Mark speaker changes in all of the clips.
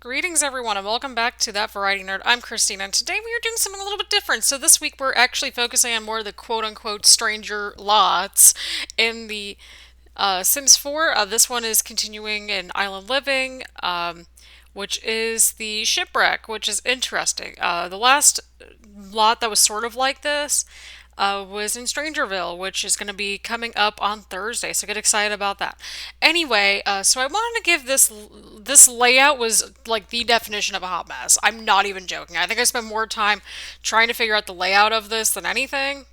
Speaker 1: Greetings, everyone, and welcome back to That Variety Nerd. I'm Christina, and today we are doing something a little bit different. So, this week we're actually focusing on more of the quote unquote stranger lots in the Sims 4. This one is continuing in Island Living, which is the Shipwreck, which is interesting. The last lot that was sort of like this was in Strangerville, which is going to be coming up on Thursday. So get excited about that. Anyway, so I wanted to give this layout was like the definition of a hot mess. I'm not even joking. I think I spent more time trying to figure out the layout of this than anything.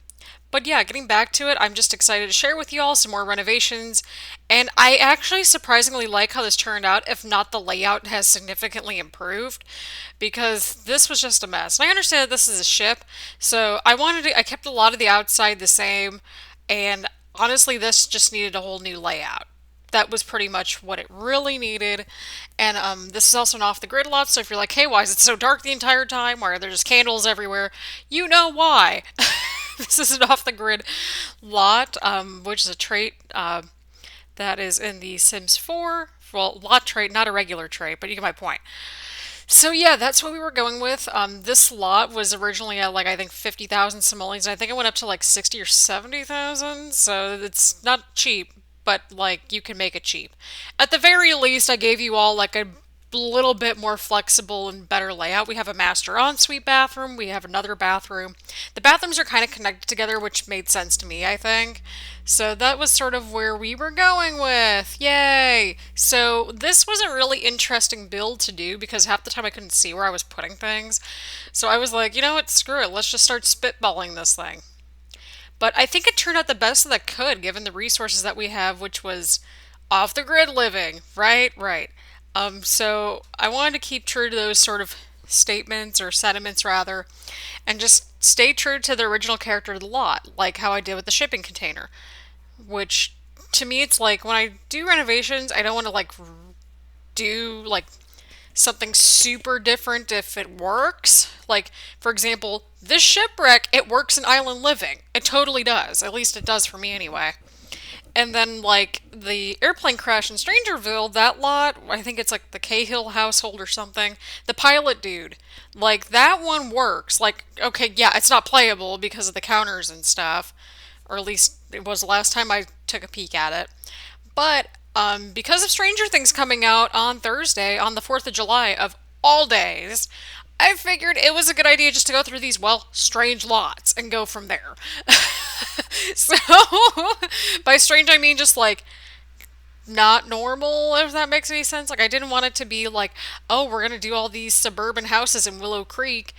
Speaker 1: But yeah, getting back to it, I'm just excited to share with you all some more renovations. And I actually surprisingly like how this turned out, if not the layout has significantly improved, because this was just a mess. And I understand that this is a ship, so I kept a lot of the outside the same, and honestly, this just needed a whole new layout. That was pretty much what it really needed. And this is also an off the grid lot, so if you're like, hey, why is it so dark the entire time? Why are there just candles everywhere? You know why. This is an off the grid lot, which is a trait that is in the Sims 4. Well, lot trait, not a regular trait, but you get my point. So yeah, that's what we were going with. This lot was originally at like I think 50,000 simoleons, and I think it went up to like 60 or 70,000. So it's not cheap, but like you can make it cheap. At the very least, I gave you all like a little bit more flexible and better layout. We have a master ensuite bathroom. We have another bathroom. The bathrooms are kind of connected together, which made sense to me, I think. So that was sort of where we were going with. Yay! So this was a really interesting build to do because half the time I couldn't see where I was putting things. So I was like, you know what, screw it. Let's just start spitballing this thing. But I think it turned out the best that it could given the resources that we have, which was off the grid living. Right, right. So I wanted to keep true to those sort of statements or sentiments rather, and just stay true to the original character of the lot, like how I did with the shipping container. Which to me, it's like when I do renovations, I don't want to like do like something super different if it works. Like, for example, this shipwreck, it works in island living. It totally does. At least it does for me anyway. And then, like, the airplane crash in Strangerville, that lot, I think it's like the Cahill household or something. The pilot dude, like, that one works. Like, okay, yeah, it's not playable because of the counters and stuff. Or at least it was the last time I took a peek at it. But, because of Stranger Things coming out on Thursday, on the 4th of July, of all days, I figured it was a good idea just to go through these, well, strange lots and go from there. So, by strange, I mean just like not normal, if that makes any sense. Like, I didn't want it to be like, oh, we're gonna do all these suburban houses in Willow Creek.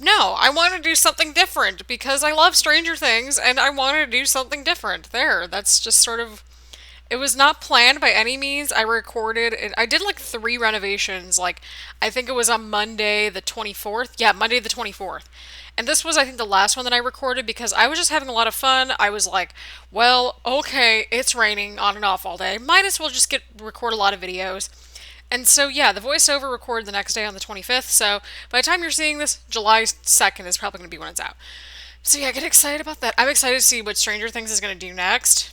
Speaker 1: No, I want to do something different because I love Stranger Things and I wanted to do something different. There, that's just sort of it was not planned by any means. I recorded it. I did like three renovations. Like, I think it was on Monday the 24th. Yeah, Monday the 24th. And this was, I think, the last one that I recorded because I was just having a lot of fun. I was like, well, okay, it's raining on and off all day. Might as well just record a lot of videos. And so, yeah, the voiceover recorded the next day on the 25th. So, by the time you're seeing this, July 2nd is probably going to be when it's out. So, yeah, get excited about that. I'm excited to see what Stranger Things is going to do next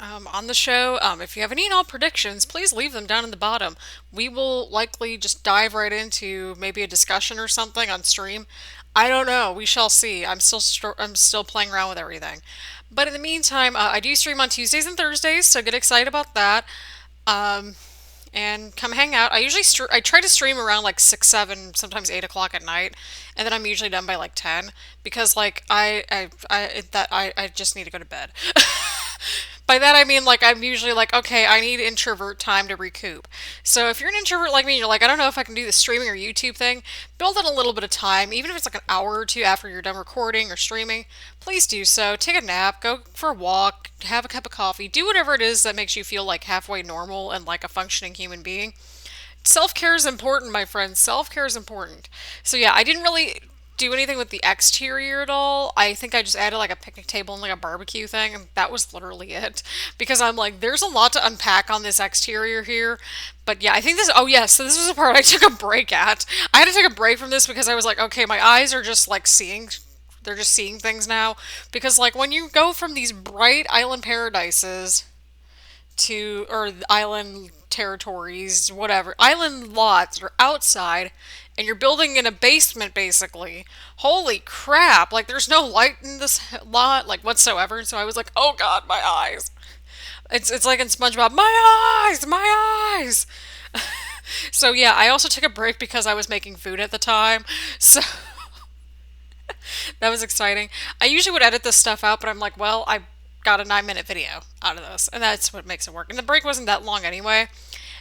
Speaker 1: on the show. If you have any and all predictions, please leave them down in the bottom. We will likely just dive right into maybe a discussion or something on stream. I don't know. We shall see. I'm still playing around with everything. But in the meantime, I do stream on Tuesdays and Thursdays, so get excited about that. Um, and come hang out. I try to stream around like 6, 7, sometimes 8 o'clock at night, and then I'm usually done by like 10 because like I just need to go to bed. By that I mean like I'm usually like, okay, I need introvert time to recoup. So if you're an introvert like me and you're like, I don't know if I can do the streaming or YouTube thing, build in a little bit of time, even if it's like an hour or two after you're done recording or streaming, please do so. Take a nap, go for a walk, have a cup of coffee, do whatever it is that makes you feel like halfway normal and like a functioning human being. Self care is important, my friends. Self care is important. So yeah, I didn't really do anything with the exterior at all. I think I just added like a picnic table and like a barbecue thing, and that was literally it. Because I'm like, there's a lot to unpack on this exterior here. But yeah, I think this. Oh yeah, so this was a part I took a break at. I had to take a break from this because I was like, okay, my eyes are just like seeing. They're just seeing things now. Because like when you go from these bright island paradises to, or the island territories, whatever, island lots are outside, and you're building in a basement basically. Holy crap! Like there's no light in this lot like whatsoever. So I was like, oh god, my eyes. It's like in SpongeBob, my eyes. So yeah, I also took a break because I was making food at the time. So that was exciting. I usually would edit this stuff out, but I'm like, well, I got a 9-minute video out of this, and that's what makes it work. And the break wasn't that long anyway.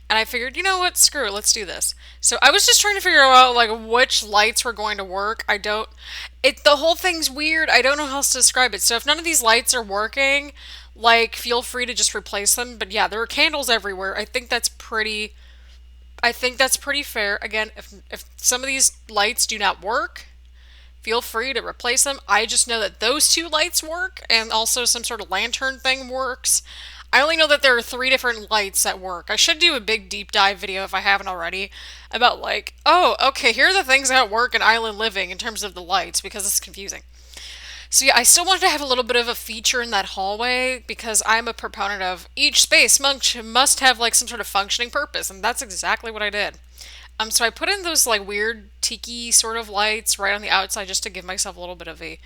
Speaker 1: And I figured, you know what, screw it, let's do this. So I was just trying to figure out like which lights were going to work. I don't the whole thing's weird. I don't know how else to describe it. So if none of these lights are working, like feel free to just replace them. But yeah, there are candles everywhere. I think that's pretty fair. Again, if some of these lights do not work, feel free to replace them. I just know that those two lights work, and also some sort of lantern thing works. I only know that there are 3 different lights that work. I should do a big deep dive video if I haven't already about like, oh, okay, here are the things that work in island living in terms of the lights because it's confusing. So yeah, I still wanted to have a little bit of a feature in that hallway because I'm a proponent of each space must have like some sort of functioning purpose, and that's exactly what I did. So I put in those like weird tiki sort of lights right on the outside just to give myself a little bit of a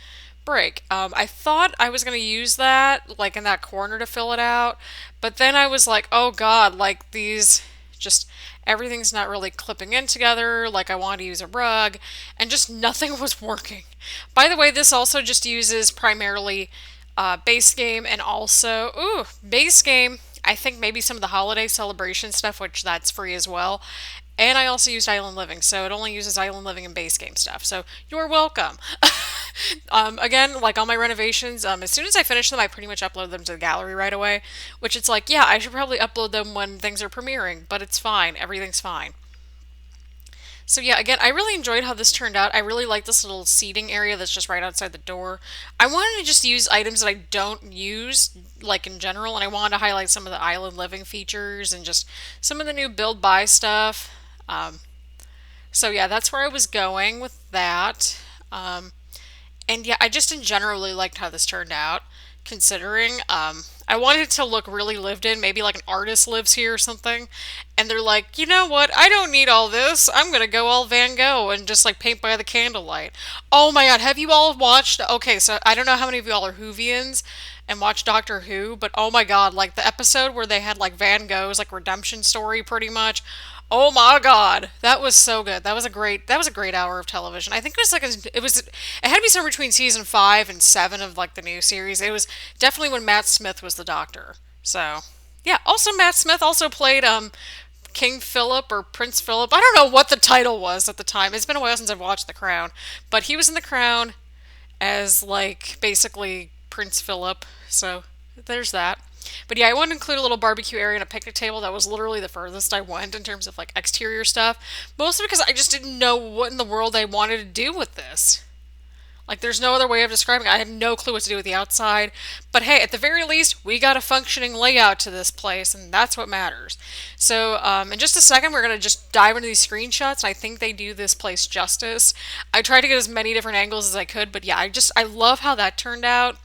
Speaker 1: break. I thought I was going to use that like in that corner to fill it out, but then I was like, oh god, like these just everything's not really clipping in together like I wanted to use a rug, and just nothing was working. By the way, this also just uses primarily base game, and also base game, I think maybe some of the holiday celebration stuff, which that's free as well. And I also used Island Living, so it only uses Island Living and base game stuff. So you're welcome. Again, like all my renovations, as soon as I finish them, I pretty much upload them to the gallery right away. Which it's like, yeah, I should probably upload them when things are premiering, but it's fine. Everything's fine. So yeah, again, I really enjoyed how this turned out. I really like this little seating area that's just right outside the door. I wanted to just use items that I don't use, like in general, and I wanted to highlight some of the island living features and just some of the new build buy stuff. Um, so yeah, that's where I was going with that. Um, and yeah, I just in general really liked how this turned out, considering I wanted it to look really lived in, maybe like an artist lives here or something. And they're like, you know what? I don't need all this. I'm gonna go all Van Gogh and just like paint by the candlelight. Oh my god, have you all watched? Okay, so I don't know how many of y'all are Whovians and watch Doctor Who, but oh my god, like the episode where they had like Van Gogh's like redemption story pretty much. Oh my god, that was so good. That was a great hour of television. I think it was like it had to be somewhere between season 5 and 7 of like the new series. It was definitely when Matt Smith was the Doctor. So yeah. Also, Matt Smith also played King Philip or Prince Philip. I don't know what the title was at the time. It's been a while since I've watched The Crown, but he was in The Crown as like basically Prince Philip. So there's that. But yeah, I wanted to include a little barbecue area and a picnic table. That was literally the furthest I went in terms of like exterior stuff. Mostly because I just didn't know what in the world I wanted to do with this. Like, there's no other way of describing it. I had no clue what to do with the outside. But hey, at the very least, we got a functioning layout to this place, and that's what matters. So, in just a second, we're going to just dive into these screenshots. I think they do this place justice. I tried to get as many different angles as I could, but yeah, I love how that turned out.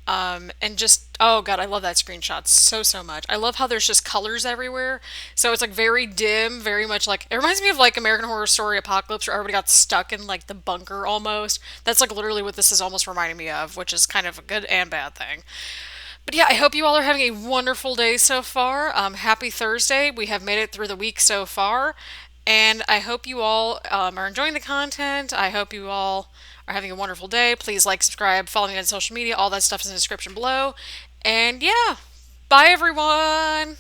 Speaker 1: And just, oh god, I love that screenshot so much. I love how there's just colors everywhere. So it's like very dim, very much like, it reminds me of like American Horror Story Apocalypse where everybody got stuck in like the bunker almost. That's like literally what this is almost reminding me of, which is kind of a good and bad thing. But yeah, I hope you all are having a wonderful day so far. Happy Thursday. We have made it through the week so far. And I hope you all are enjoying the content. I hope you all are having a wonderful day. Please like, subscribe, follow me on social media. All that stuff is in the description below. And yeah, bye everyone.